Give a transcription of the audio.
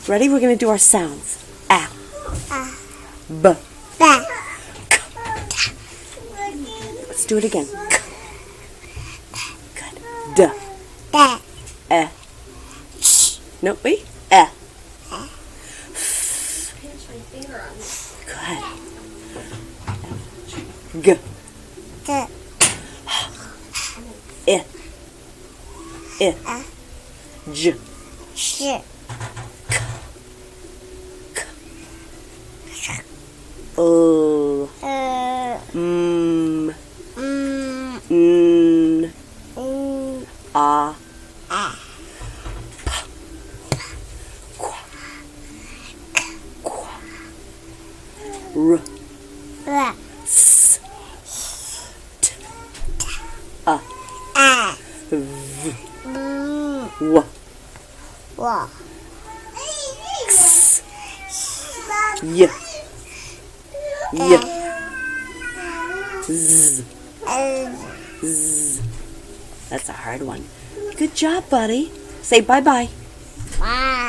Ready? We're going to do our sounds. A. B. Ba. K. Let's do it again. K. Good. D. Da. E. No, wait. E. Good. G. Da. I. I. J. Sh. L. M. N. A. R. Ra. S. T. A. A. V. W. W. Wa. X. Y. Y. Z. Z. That's a hard one. Good job, buddy. Say bye-bye. Bye.